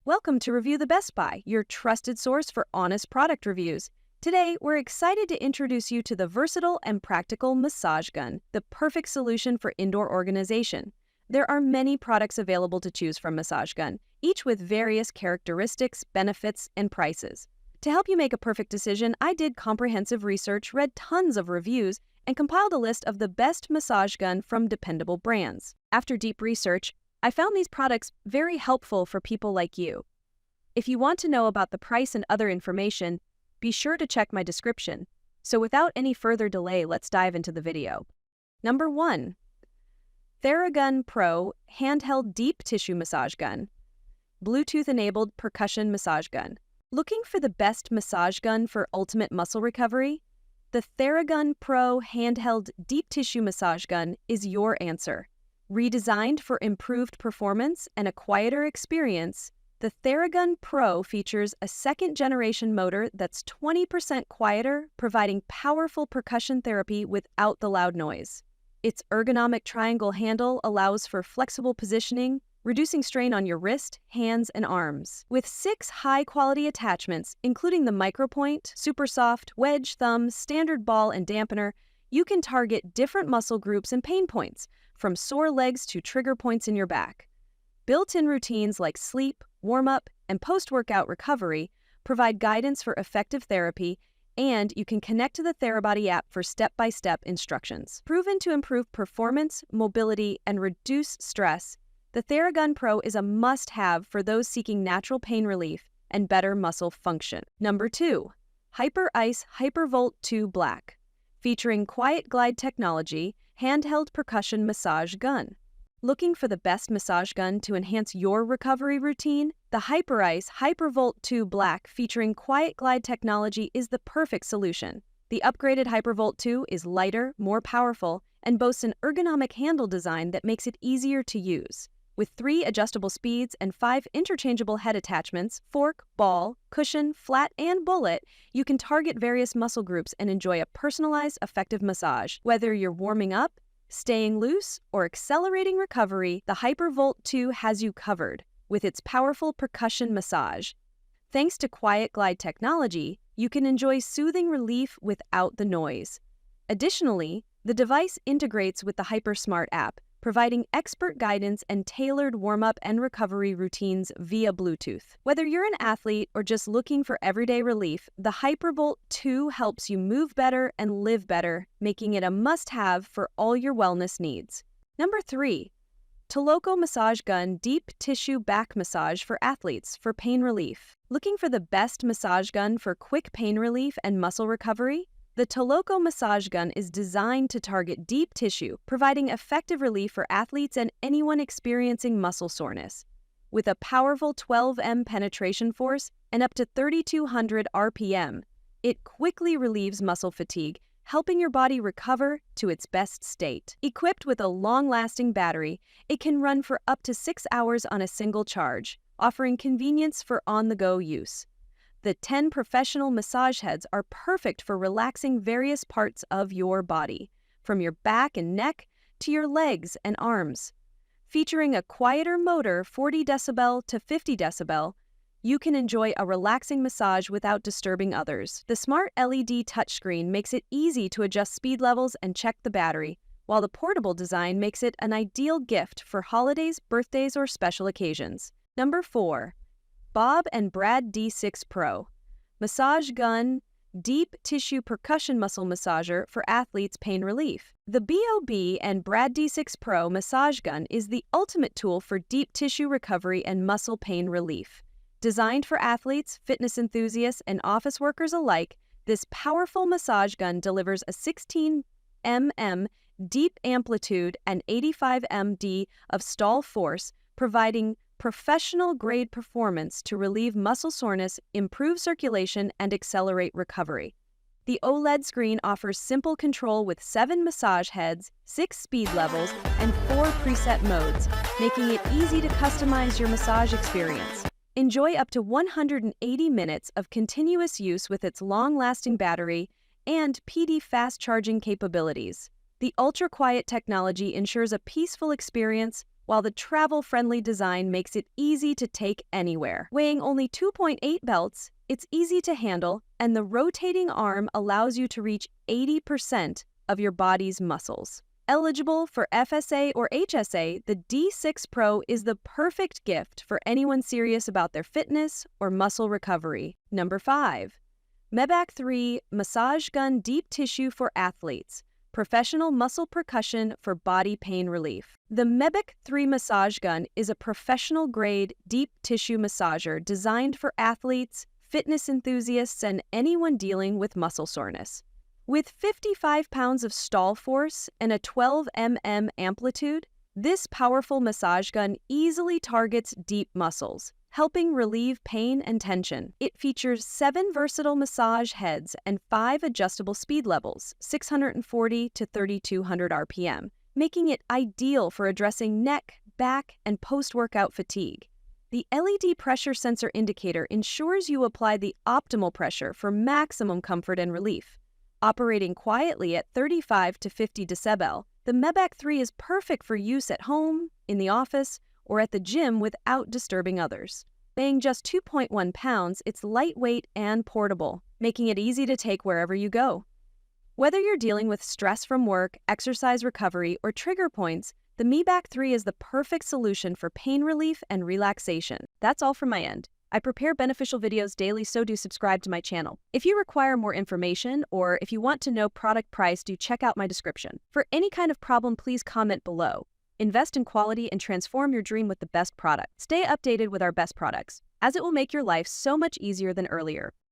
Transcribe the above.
Welcome to Review the Best Buy, your trusted source for honest product reviews. Today, we're excited to introduce you to the versatile and practical massage gun, the perfect solution for indoor organization. There are many products available to choose from Massage Gun, each with various characteristics, benefits, and prices. To help you make a perfect decision, I did comprehensive research, read tons of reviews, and compiled a list of the best massage gun from dependable brands. After deep research, I found these products very helpful for people like you. If you want to know about the price and other information, be sure to check my description. So without any further delay, let's dive into the video. Number 1. TheraGun Pro Handheld Deep Tissue Massage Gun. Bluetooth-enabled percussion massage gun. Looking for the best massage gun for ultimate muscle recovery? The TheraGun Pro Handheld Deep Tissue Massage Gun is your answer. Redesigned for improved performance and a quieter experience, the TheraGun Pro features a second-generation motor that's 20% quieter, providing powerful percussion therapy without the loud noise. Its ergonomic triangle handle allows for flexible positioning, reducing strain on your wrist, hands, and arms. With 6 high-quality attachments, including the micropoint, super soft, wedge, thumb, standard ball, and dampener, you can target different muscle groups and pain points, from sore legs to trigger points in your back. Built-in routines like sleep, warm-up, and post-workout recovery provide guidance for effective therapy, and you can connect to the TheraBody app for step-by-step instructions. Proven to improve performance, mobility, and reduce stress, the TheraGun Pro is a must-have for those seeking natural pain relief and better muscle function. Number 2. HyperIce Hypervolt 2 Black. Featuring Quiet Glide technology, handheld percussion massage gun. Looking for the best massage gun to enhance your recovery routine? The HyperIce Hypervolt 2 Black featuring Quiet Glide technology is the perfect solution. The upgraded Hypervolt 2 is lighter, more powerful, and boasts an ergonomic handle design that makes it easier to use. With 3 adjustable speeds and 5 interchangeable head attachments, fork, ball, cushion, flat, and bullet, you can target various muscle groups and enjoy a personalized, effective massage. Whether you're warming up, staying loose, or accelerating recovery, the Hypervolt 2 has you covered with its powerful percussion massage. Thanks to Quiet Glide technology, you can enjoy soothing relief without the noise. Additionally, the device integrates with the HyperSmart app, providing expert guidance and tailored warm-up and recovery routines via Bluetooth. Whether you're an athlete or just looking for everyday relief, the HyperVolt 2 helps you move better and live better, making it a must-have for all your wellness needs. Number 3. TOLOCO Massage Gun Deep Tissue Back Massage for Athletes for Pain Relief. Looking for the best massage gun for quick pain relief and muscle recovery? The TOLOCO Massage Gun is designed to target deep tissue, providing effective relief for athletes and anyone experiencing muscle soreness. With a powerful 12 penetration force and up to 3,200 RPM, it quickly relieves muscle fatigue, helping your body recover to its best state. Equipped with a long-lasting battery, it can run for up to 6 hours on a single charge, offering convenience for on-the-go use. The 10 professional massage heads are perfect for relaxing various parts of your body, from your back and neck to your legs and arms. Featuring a quieter motor 40 decibel to 50 decibel, you can enjoy a relaxing massage without disturbing others. The smart LED touchscreen makes it easy to adjust speed levels and check the battery, while the portable design makes it an ideal gift for holidays, birthdays, or special occasions. Number 4. Bob and Brad D6 Pro Massage Gun Deep Tissue Percussion Muscle Massager for Athletes Pain Relief. The Bob and Brad D6 Pro Massage Gun is the ultimate tool for deep tissue recovery and muscle pain relief. Designed for athletes, fitness enthusiasts, and office workers alike, this powerful massage gun delivers a 16 mm deep amplitude and 85 md of stall force, providing professional-grade performance to relieve muscle soreness, improve circulation, and accelerate recovery. The OLED screen offers simple control with 7 massage heads, 6 speed levels, and 4 preset modes, making it easy to customize your massage experience. Enjoy up to 180 minutes of continuous use with its long-lasting battery and PD fast charging capabilities. The ultra-quiet technology ensures a peaceful experience while the travel-friendly design makes it easy to take anywhere. Weighing only 2.8 belts, it's easy to handle, and the rotating arm allows you to reach 80% of your body's muscles. Eligible for FSA or HSA, the D6 Pro is the perfect gift for anyone serious about their fitness or muscle recovery. Number 5. Mebac 3 Massage Gun Deep Tissue for Athletes. Professional muscle percussion for body pain relief. The Mebac 3 Massage Gun is a professional-grade deep tissue massager designed for athletes, fitness enthusiasts, and anyone dealing with muscle soreness. With 55 pounds of stall force and a 12 mm amplitude, this powerful massage gun easily targets deep muscles, helping relieve pain and tension. It features 7 versatile massage heads and 5 adjustable speed levels, 640 to 3200 RPM, making it ideal for addressing neck, back, and post-workout fatigue. The LED pressure sensor indicator ensures you apply the optimal pressure for maximum comfort and relief. Operating quietly at 35 to 50 decibel, the Mebac 3 is perfect for use at home, in the office, or at the gym without disturbing others. Weighing just 2.1 pounds, it's lightweight and portable, making it easy to take wherever you go. Whether you're dealing with stress from work, exercise recovery, or trigger points, the Mebac 3 is the perfect solution for pain relief and relaxation. That's all from my end. I prepare beneficial videos daily, so do subscribe to my channel. If you require more information or if you want to know product price, do check out my description. For any kind of problem, please comment below. Invest in quality and transform your dream with the best product. Stay updated with our best products, as it will make your life so much easier than earlier.